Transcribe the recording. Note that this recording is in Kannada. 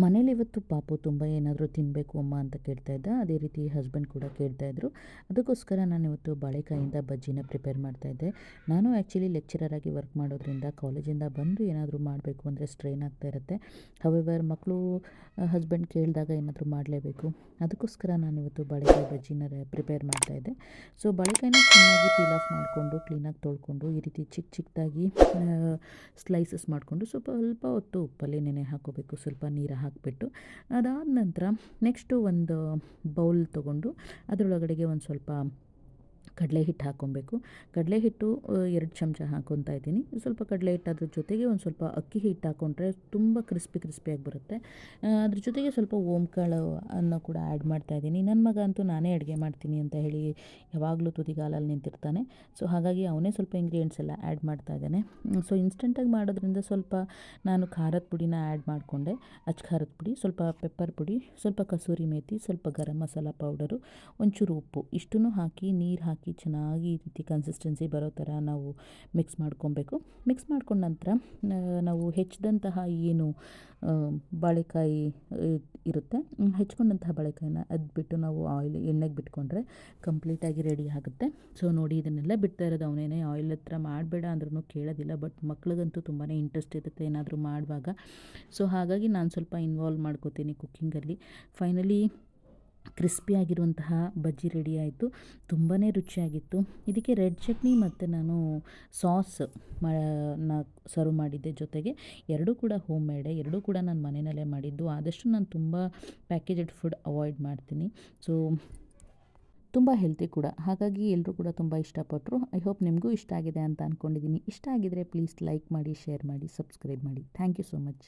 ಮನೇಲಿ ಇವತ್ತು ಪಾಪು ತುಂಬ ಏನಾದರೂ ತಿನ್ನಬೇಕು ಅಮ್ಮ ಅಂತ ಕೇಳ್ತಾ ಇದ್ದ. ಅದೇ ರೀತಿ ಹಸ್ಬೆಂಡ್ ಕೂಡ ಕೇಳ್ತಾಯಿದ್ರು. ಅದಕ್ಕೋಸ್ಕರ ನಾನಿವತ್ತು ಬಾಳೆಕಾಯಿಂದ ಬಜ್ಜಿನ ಪ್ರಿಪೇರ್ ಮಾಡ್ತಾಯಿದ್ದೆ. ನಾನು ಆ್ಯಕ್ಚುಲಿ ಲೆಕ್ಚರರ್ ಆಗಿ ವರ್ಕ್ ಮಾಡೋದ್ರಿಂದ ಕಾಲೇಜಿಂದ ಬಂದು ಏನಾದರೂ ಮಾಡಬೇಕು ಅಂದರೆ ಸ್ಟ್ರೈನ್ ಆಗ್ತಾ ಇರುತ್ತೆ. ಹವೆವರ್ ಮಕ್ಕಳು ಹಸ್ಬೆಂಡ್ ಕೇಳಿದಾಗ ಏನಾದರೂ ಮಾಡಲೇಬೇಕು. ಅದಕ್ಕೋಸ್ಕರ ನಾನಿವತ್ತು ಬಾಳೆಕಾಯಿ ಬಜ್ಜಿನ ಪ್ರಿಪೇರ್ ಮಾಡ್ತಾಯಿದ್ದೆ. ಸೊ ಬಾಳೆಕಾಯಿನ ಚೆನ್ನಾಗಿ ಪೀಲ್ ಆಫ್ ಮಾಡಿಕೊಂಡು ಕ್ಲೀನಾಗಿ ತೊಳ್ಕೊಂಡು ಈ ರೀತಿ ಚಿಕ್ಕ ಚಿಕ್ಕದಾಗಿ ಸ್ಲೈಸಸ್ ಮಾಡಿಕೊಂಡು ಸ್ವಲ್ಪ ಹೊತ್ತು ಉಪ್ಪಲ್ಲಿ ನೆನೆ ಹಾಕೋಬೇಕು, ಸ್ವಲ್ಪ ನೀರು ಹಾಕಿಬಿಟ್ಟು. ಅದಾದ ನಂತರ ನೆಕ್ಸ್ಟು ಒಂದು ಬೌಲ್ ತೊಗೊಂಡು ಅದರೊಳಗಡೆಗೆ ಒಂದು ಸ್ವಲ್ಪ ಕಡಲೆ ಹಿಟ್ಟು ಹಾಕ್ಕೊಬೇಕು. ಕಡಲೆ ಹಿಟ್ಟು 2 ಚಮಚ ಹಾಕ್ಕೊತಾ ಇದ್ದೀನಿ. ಸ್ವಲ್ಪ ಕಡಲೆ ಹಿಟ್ಟು ಅದ್ರ ಜೊತೆಗೆ ಒಂದು ಸ್ವಲ್ಪ ಅಕ್ಕಿ ಹಿಟ್ಟು ಹಾಕ್ಕೊಂಡ್ರೆ ತುಂಬ ಕ್ರಿಸ್ಪಿಯಾಗಿ ಬರುತ್ತೆ. ಅದ್ರ ಜೊತೆಗೆ ಸ್ವಲ್ಪ ಓಂಕಾಳು ಅನ್ನು ಕೂಡ ಆ್ಯಡ್ ಮಾಡ್ತಾಯಿದ್ದೀನಿ. ನನ್ನ ಮಗ ಅಂತೂ ನಾನೇ ಅಡುಗೆ ಮಾಡ್ತೀನಿ ಅಂತ ಹೇಳಿ ಯಾವಾಗಲೂ ತುದಿಗಾಲಲ್ಲಿ ನಿಂತಿರ್ತಾನೆ. ಸೊ ಹಾಗಾಗಿ ಅವನೇ ಸ್ವಲ್ಪ ಇಂಗ್ರೀಡಿಯೆಂಟ್ಸ್ ಎಲ್ಲ ಆ್ಯಡ್ ಮಾಡ್ತಾ ಇದ್ದಾನೆ. ಸೊ ಇನ್ಸ್ಟೆಂಟಾಗಿ ಮಾಡೋದ್ರಿಂದ ಸ್ವಲ್ಪ ನಾನು ಖಾರದ ಪುಡಿನ ಆ್ಯಡ್ ಮಾಡಿಕೊಂಡೆ. ಖಾರದ ಪುಡಿ, ಸ್ವಲ್ಪ ಪೆಪ್ಪರ್ ಪುಡಿ, ಸ್ವಲ್ಪ ಕಸೂರಿ ಮೇಥಿ, ಸ್ವಲ್ಪ ಗರಂ ಮಸಾಲ ಪೌಡರು, ಒಂಚೂರು ಉಪ್ಪು ಇಷ್ಟನ್ನು ಹಾಕಿ ನೀರು ಹಾಕಿ ಚೆನ್ನಾಗಿ ಈ ರೀತಿ ಕನ್ಸಿಸ್ಟೆನ್ಸಿ ಬರೋ ಥರ ನಾವು ಮಿಕ್ಸ್ ಮಾಡ್ಕೊಬೇಕು. ಮಿಕ್ಸ್ ಮಾಡ್ಕೊಂಡ ನಂತರ ನಾವು ಹೆಚ್ಚಿದಂತಹ ಏನು ಬಾಳೆಕಾಯಿ ಇರುತ್ತೆ, ಹೆಚ್ಕೊಂಡಂತಹ ಬಾಳೆಕಾಯಿನ ಅದ್ಬಿಟ್ಟು ನಾವು ಎಣ್ಣೆಗೆ ಬಿಟ್ಕೊಂಡ್ರೆ ಕಂಪ್ಲೀಟಾಗಿ ರೆಡಿ ಆಗುತ್ತೆ. ಸೊ ನೋಡಿ, ಇದನ್ನೆಲ್ಲ ಬಿಡ್ತಾ ಇರೋದು ಅವನೇನೆ. ಆಯಿಲ್ ಹತ್ರ ಮಾಡಬೇಡ ಅಂದ್ರೂ ಕೇಳೋದಿಲ್ಲ. ಬಟ್ ಮಕ್ಳಿಗಂತೂ ತುಂಬಾ ಇಂಟ್ರೆಸ್ಟ್ ಇರುತ್ತೆ ಏನಾದರೂ ಮಾಡುವಾಗ. ಸೊ ಹಾಗಾಗಿ ನಾನು ಸ್ವಲ್ಪ ಇನ್ವಾಲ್ವ್ ಮಾಡ್ಕೋತೀನಿ ಕುಕ್ಕಿಂಗಲ್ಲಿ. ಫೈನಲಿ ಕ್ರಿಸ್ಪಿಯಾಗಿರುವಂತಹ ಬಜ್ಜಿ ರೆಡಿ ಆಯಿತು. ತುಂಬಾ ರುಚಿಯಾಗಿತ್ತು. ಇದಕ್ಕೆ ರೆಡ್ ಚಟ್ನಿ ಮತ್ತು ನಾನು ಸಾಸ್ ಸರ್ವ್ ಮಾಡಿದ್ದೆ. ಜೊತೆಗೆ ಎರಡೂ ಕೂಡ ಹೋಮ್ ಮೇಡೆ, ಎರಡೂ ಕೂಡ ನಾನು ಮನೆಯಲ್ಲೇ ಮಾಡಿದ್ದು. ಆದಷ್ಟು ನಾನು ತುಂಬ ಪ್ಯಾಕೇಜ್ಡ್ ಫುಡ್ ಅವಾಯ್ಡ್ ಮಾಡ್ತೀನಿ. ಸೊ ತುಂಬ ಹೆಲ್ತಿ ಕೂಡ. ಹಾಗಾಗಿ ಎಲ್ಲರೂ ಕೂಡ ತುಂಬ ಇಷ್ಟಪಟ್ಟರು. ಐ ಹೋಪ್ ನಿಮಗೂ ಇಷ್ಟ ಆಗಿದೆ ಅಂತ ಅಂದ್ಕೊಂಡಿದ್ದೀನಿ. ಇಷ್ಟ ಆಗಿದರೆ ಪ್ಲೀಸ್ ಲೈಕ್ ಮಾಡಿ, ಶೇರ್ ಮಾಡಿ, ಸಬ್ಸ್ಕ್ರೈಬ್ ಮಾಡಿ. Thank you so much.